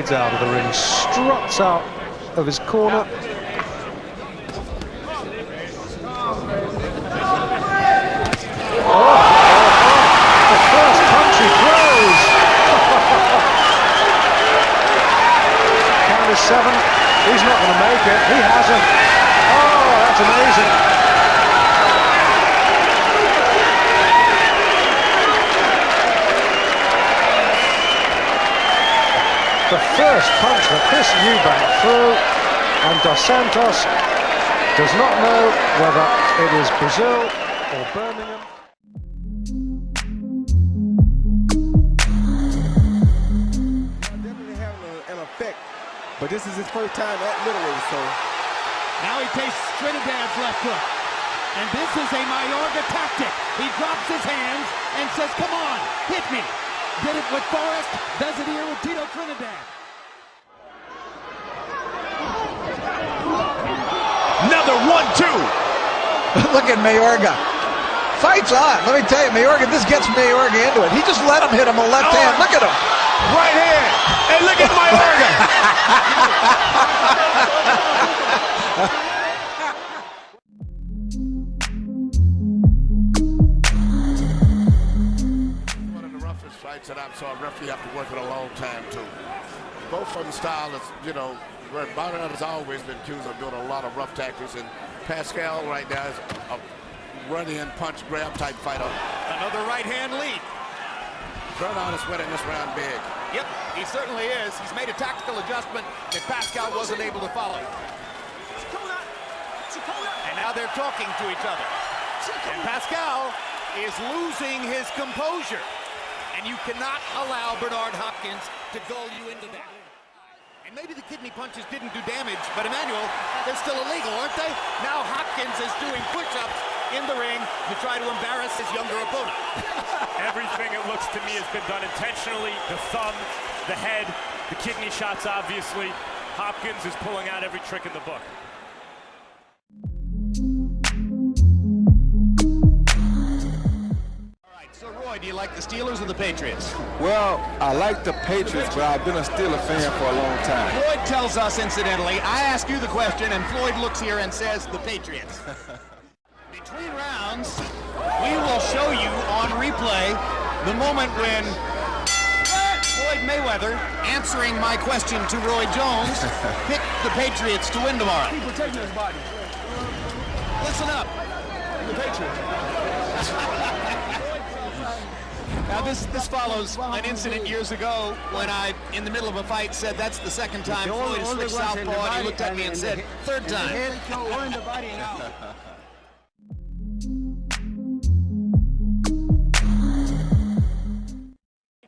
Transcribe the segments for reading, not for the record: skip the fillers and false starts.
glides out of the ring, struts out of his corner. The first punch he throws. Count is 7. He's not going to make it. He hasn't. Oh, that's amazing. The first punch that Chris Eubank threw, and Dos Santos does not know whether it is Brazil or Birmingham. Definitely having an effect, but this is his first time at middleweight, so. Now he takes Trinidad's left hook, and this is a Mayorga tactic. He drops his hands and says, come on, hit me. Did it with Forrest, does it here with Tito Trinidad. Another 1-2. Look at Mayorga. Fight's on. Let me tell you, Mayorga, this gets Mayorga into it. He just let him hit him a left hand. Look at him. Right hand. And look at Mayorga. One of the roughest fights that I've saw a referee have to work in a long time, too. Both of them style is, you know, where Bout has always been accused of doing a lot of rough tactics, and Pascal right now is a run-in, punch-grab type fighter. Another right hand lead. Bernard is winning this round big. Yep, he certainly is. He's made a tactical adjustment that Pascal wasn't able to follow. And now they're talking to each other. And Pascal is losing his composure. And you cannot allow Bernard Hopkins to gull you into that. And maybe the kidney punches didn't do damage, but Emmanuel, they're still illegal, aren't they? Now Hopkins is doing push-ups in the ring to try to embarrass his younger opponent. Everything, it looks to me, has been done intentionally. The thumb, the head, the kidney shots, obviously. Hopkins is pulling out every trick in the book. So, Roy, do you like the Steelers or the Patriots? Well, I like the Patriots, but I've been a Steeler fan for a long time. Floyd tells us, incidentally, I ask you the question, and Floyd looks here and says the Patriots. Between rounds, we will show you on replay the moment when Floyd Mayweather, answering my question to Roy Jones, picked the Patriots to win tomorrow. Keep protecting his body. Listen up. The Patriots. Now this follows an incident years ago when I, in the middle of a fight, said that's the second time Floyd has switched southpaw, and he looked at me and said, third time. If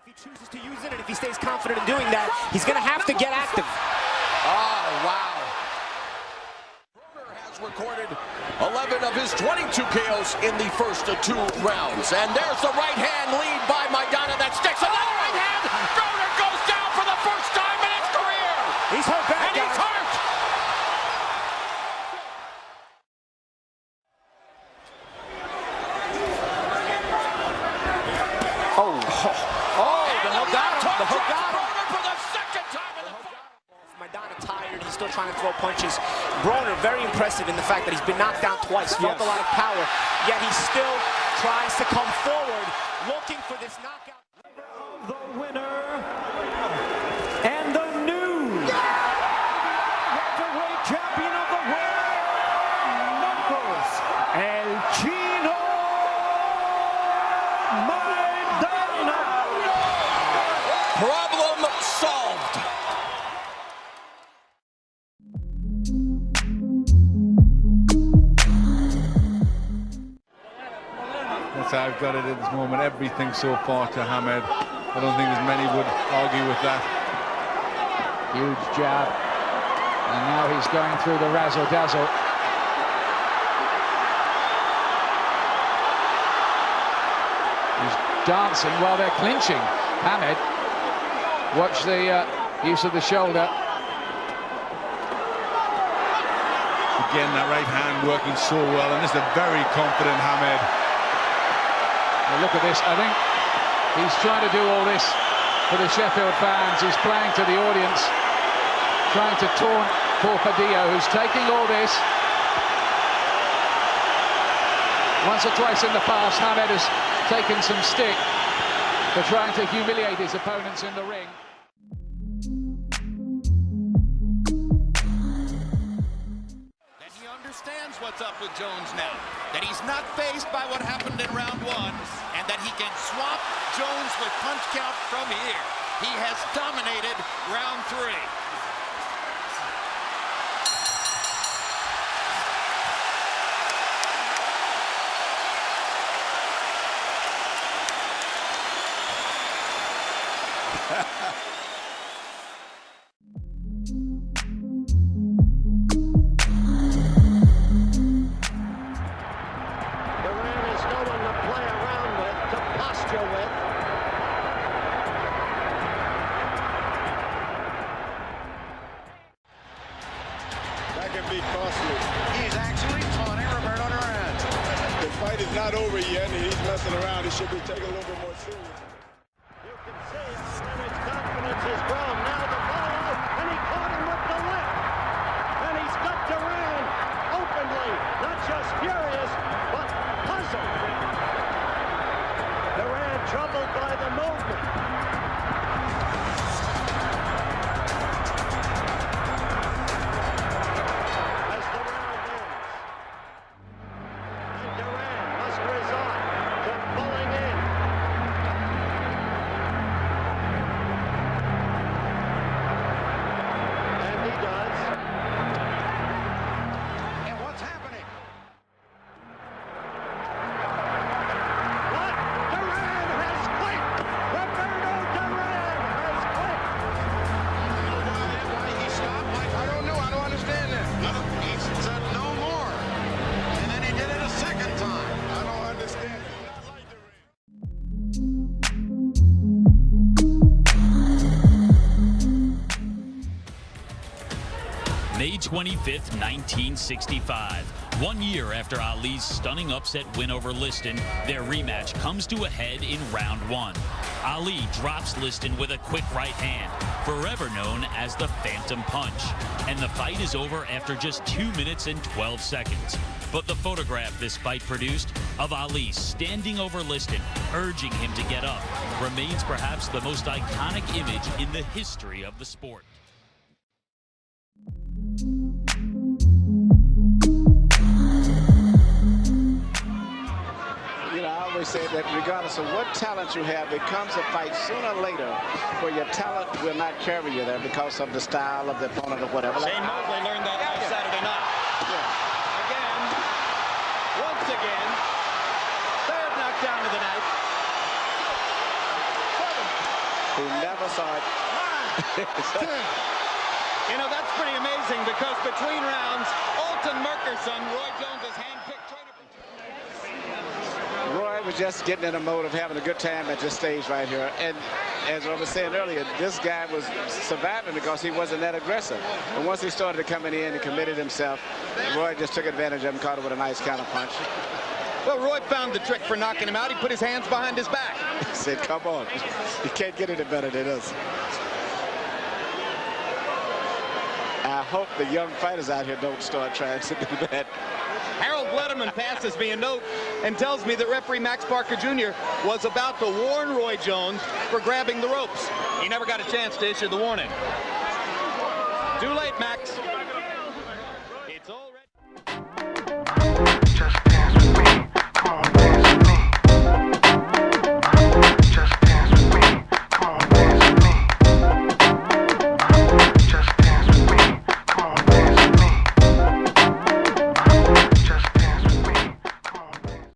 he chooses to use it, and if he stays confident in doing that, he's going to have to get active. Oh, wow. Has recorded 11 of his 22 KOs in the first 2 rounds. And there's the right hand lead by Maidana that sticks. Another right hand. Broner goes down for the first time in his career. He's hurt back, and he's hurt. The hook got him. For the second time in the fight. Maidana tired, he's still trying to throw punches. Broner very impressive in the fact that he's been knocked down twice, felt a lot of power, yet he still tries to come forward, looking for this knockout. The winner and the new welterweight champion of the world, Marcos El Chino Maidana. Problem solved. That's how I've got it at this moment. Everything so far to Hamed. I don't think as many would argue with that. Huge jab. And now he's going through the razzle-dazzle. He's dancing while they're clinching. Hamed, watch the use of the shoulder. Again, that right hand working so well, and this is a very confident Hamed. Well, look at this. I think he's trying to do all this for the Sheffield fans. He's playing to the audience, trying to taunt poor Padillo, who's taking all this. Once or twice in the past, Hamed has taken some stick for trying to humiliate his opponents in the ring. And he understands what's up with Jones now, that he's not faced by what happened in round one, and that he can swamp Jones with punch count from here. He has dominated round three. That can be costly. He's actually taunting Roberto Duran. The fight is not over yet, and he's messing around. He should be taken a little bit more serious. You can see Leonard's confidence has grown. Now the follow, and he caught him with the left. And he's got Duran openly, not just furious, but puzzled. Duran troubled by the movement. May 25th, 1965. 1 year after Ali's stunning upset win over Liston, their rematch comes to a head in round one. Ali drops Liston with a quick right hand, forever known as the Phantom Punch. And the fight is over after just 2 minutes and 12 seconds. But the photograph this fight produced of Ali standing over Liston, urging him to get up, remains perhaps the most iconic image in the history of the sport. I always say that regardless of what talent you have, it comes a fight sooner or later where your talent will not carry you there because of the style of the opponent or whatever. Shane Mosley learned that last Saturday night. Again, once again, third knockdown of the night. Who never saw it. You know, that's pretty amazing because between rounds, Alton Merkerson, Roy Jones's handpicked trainer. Roy was just getting in a mode of having a good time at this stage right here. And as I was saying earlier, this guy was surviving because he wasn't that aggressive. And once he started coming in and committed himself, Roy just took advantage of him, caught him with a nice counter punch. Well, Roy found the trick for knocking him out. He put his hands behind his back. He said, come on. You can't get any better than this. I hope the young fighters out here don't start trying to do that. Harold Letterman passes me a note and tells me that referee Max Parker Jr. was about to warn Roy Jones for grabbing the ropes. He never got a chance to issue the warning. Too late, Max. It's all ready.